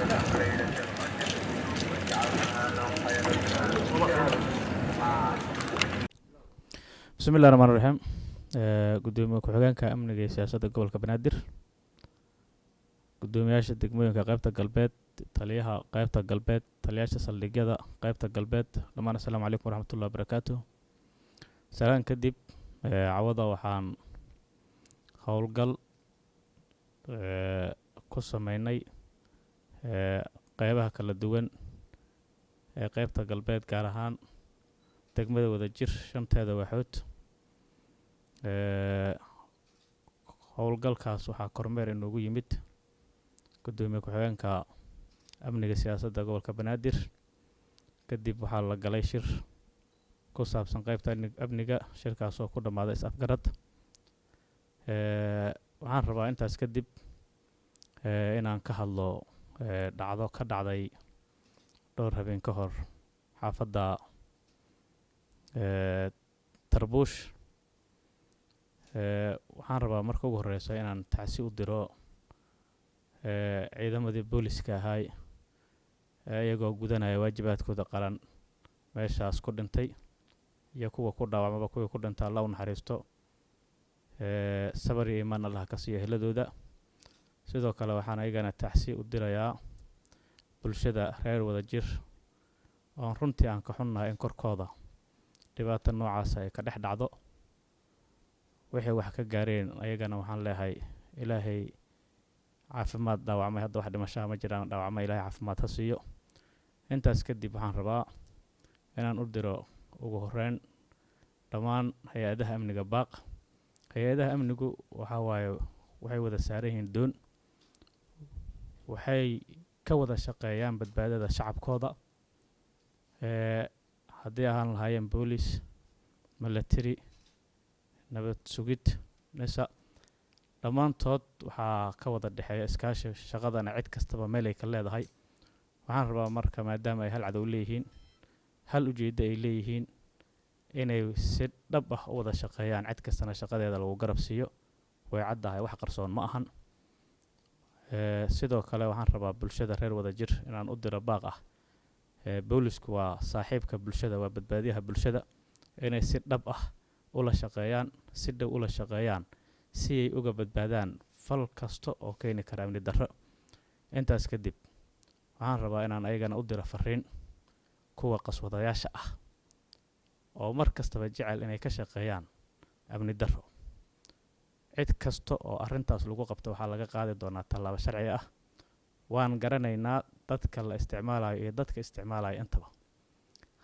بسم الله الرحمن الرحيم. قدومي ku-xigeenka amniga iyo siyaasadda gobolka banaadir, gudoomiyaasha degmooyinka qaybta galbeed, taliyaha qaybta galbeed, taliyaasha saldhigyada qaybta galbeed, dhammaan assalaamu calaykum waraxmatullahi wabarakaatuh. salaan kadib, cawada waxaan howlgal ku sameynay qaybaha kala duwan ee qaybta galbeed, gaar ahaan degmada wadajir shanteeda waaxood. howlgalkaas waxaa kormeer inoogu yimid gudoomiye ku-xigeenka amniga siyaasadda gobolka banaadir. kadib waxaa la galay shir ku saabsan qaybta amniga, shirkaas oo ku dhammaaday is-afgarad. waxaan rabaa intaas kadib inaan ka hadlo dhacdo ka dhacday dhowr habeen ka hor xaafadda tarbuush. waxaan rabaa marka ugu horeysa inaan tacsi u diro ciidamadii booliska ahay iyagoo gudanaya waajibaadkooda qaran meeshaas ku dhintay, iyo kuwa ku dhaawacmaba kuwii ku dhinta alla u naxariisto, sabar iyo iimaan allah ka siiyo ehladooda. sidoo kale waxaan ayagana tacsi u dirayaa bulshada reer wadajir oon runtii aan ka xunnahay in korkooda dhibaato noocaas ay ka dhex dhacdo. waxay wax ka gaareen ayagana waxaan leeyahay ilaahay caafimaad dhaawacmay, hadda wax dhimashaha ma jiraan, dhaawacmay ilaahay caafimaad ha siiyo. intaas kadib waxaan rabaa inaan u diro ugu horeyn dhammaan hay-adaha amniga baaq. hay-adaha amnigu waxaa waaye waxay wada saaran yihiin doon, waxay ka wada shaqeeyaan badbaadada shacabkooda. haddii ahaan lahaayeen boolis, military, nabad sugid, nisa, dhammaantood waxaa ka wada dhexeeya iskaashi. shaqadana cid kastaba meel ay ka leedahay. waxaan rabaa marka maadaama ay hal cadow leeyihiin, hal ujeeddo ay leeyihiin, inay si dhab ah u wada shaqeeyaan, cid kastana shaqadeeda lagu garab siiyo. way caddahay, wax qarsoon ma ahan. sidoo kale waxaan rabaa bulshada reer wadajir inaan u diro baaq ah. boolisku waa saaxiibka bulshada, waa badbaadiyaha bulshada, inay si dhab ah ula shaqeeyaan, si dhow ula shaqeeyaan, si ay uga badbaadaan fal kasta oo keeni kara amni darro. intaas kadib waxaan rabaa inaan ayagana u diro fariin kuwa qaswadayaasha ah oo mar kastaba jecel inay ka shaqeeyaan amni darro. cid kasta oo arrintaas lagu qabto waxaa laga qaadi doonaa tallaabo sharci ah. waan garanaynaa dadka la isticmaalayo iyo dadka isticmaalaya intaba.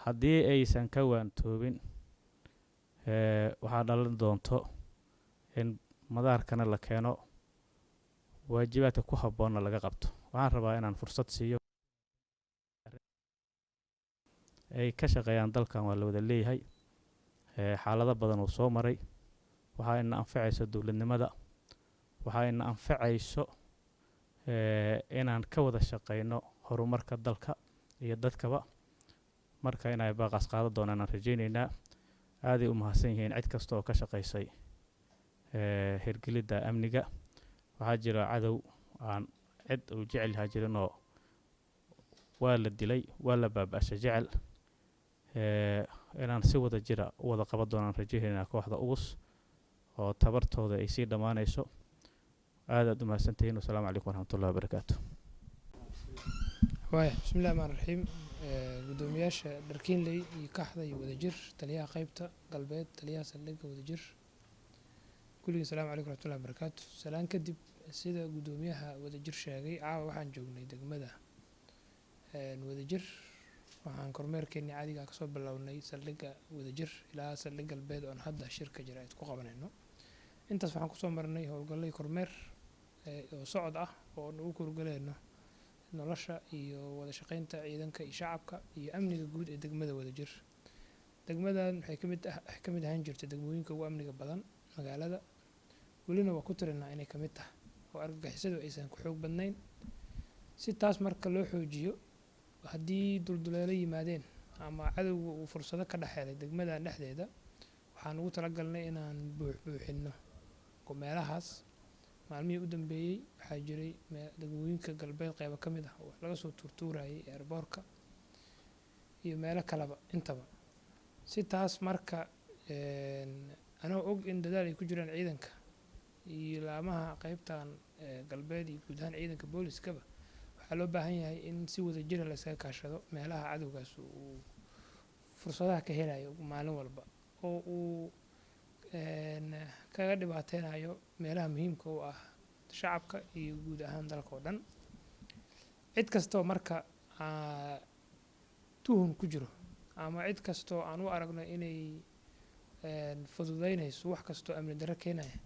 haddii aysan ka waantoobin, waxaa dhalan doonto in madaarkana la keeno, waajibaadka ku habboonna laga qabto. waxaan rabaa inaan fursad siiyo ay ka shaqeeyaan dalkan. waa la wada leeyahay, xaalado badan uu soo maray. waxaa ina anfacayso dowladnimada, waxaa ina anfacayso inaan ka wada shaqeyno horumarka dalka iyo dadkaba. marka inay baaqaas qaado doonaan aan rajaynaynaa. aaday u mahadsan yihiin cid kasta oo ka shaqaysay hirgelidda amniga. waxaa jira cadow aan cid uu jecel yahay jirinoo waa la dilay, waa la baaba'sha jecel. inaan si wada jira u wada qaban doonaan rajaynaynaa kooxda ugus oo tabartooda ay sii dhammaanayso. aadaad u mahadsantihiin. wasalaamu calaykum waraxmatullahi wabarakaatu. بسم الله الرحمن الرحيم. gudoomiyaasha dharkiinley iyo kaxda iyo wadajir, taliyaha qaybta galbeed, taliyaha saldhigga wadajir, kulligiin salaamu calaykum waraxmatullahi wabarakaatu. salaan kadib, sida gudoomiyaha wadajir sheegay, caawa waxaan joognay degmada wadajir. waxaan kormeerkeennii caadiga kasoo bilownay saldhigga wadajir ilaa saldhig galbeed oon hadda shirka jira ayd ku qabanayno. intaas waxaan kusoo marnay howlgallay kormeer oo socod ah oo nagu korgalayno nolosha iyo wada shaqeynta ciidanka iyo shacabka iyo amniga guud ee degmada wadajir. degmadan waxay ka mid ahaan jirtay degmooyinka ugu amniga badan magaalada, welina waa ku tirinaa inay ka mid tahay oo argagixisadu aysan ku xoog badnayn. si taas marka loo xoojiyo, haddii dulduleelo yimaadeen ama cadowga uu fursado ka dhexeelay degmadan dhexdeeda, waxaan ugu talagalnay inaan buuxino meelahaas maalmihii u dambeeyey waxaa jiray degmooyinka galbeed qeybo ka mid ah oo wax laga soo tuurtuurayay airboorka iyo meelo kaleba intaba si taas marka anoo og in dadaal ay ku jiraan ciidanka iyo laamaha qeybtan galbeed iyo guud ahaan ciidanka booliskaba waxaa loo baahan yahay in si wada jira la iskaga kaashado meelaha cadowgaas uu fursadaha ka helayo maalin walba oo uu kaga dhibaateynayo meelaha muhiimka u ah shacabka iyo guud ahaan dalka oo dhan cid kastoo marka tuhun ku jiro ama cid kastoo aan u aragno inay fududeynayso wax kastoo amni darro keenaya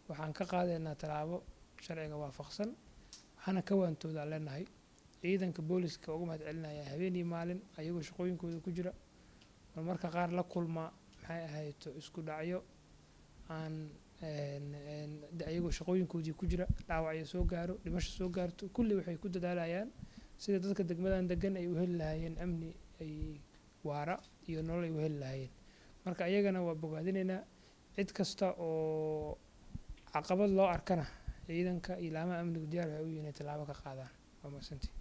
waxaan ka qaadaynaa tallaabo sharciga waafaqsan waxaana ka waantoodaan leenahay ciidanka booliska uga mahad celinaya habeen iyo maalin ayagoo shaqooyinkooda ku jira marmarka qaar la kulma maxay ahayto isku dhacyo aan ayagoo shaqooyinkoodii ku jira dhaawacyo soo gaaro dhimasho soo gaarto kulli waxay ku dadaalayaan sida dadka degmadan degan ay u heli lahaayeen amni ay waara iyo nolol ay u heli lahaayeen marka ayagana waa bogaadinaynaa cid kasta oo caqabad loo arkana ciidanka iyo laamaha amnigu diyaar waxay u yihiin inay tallaabo ka qaadaan waa mahadsantihin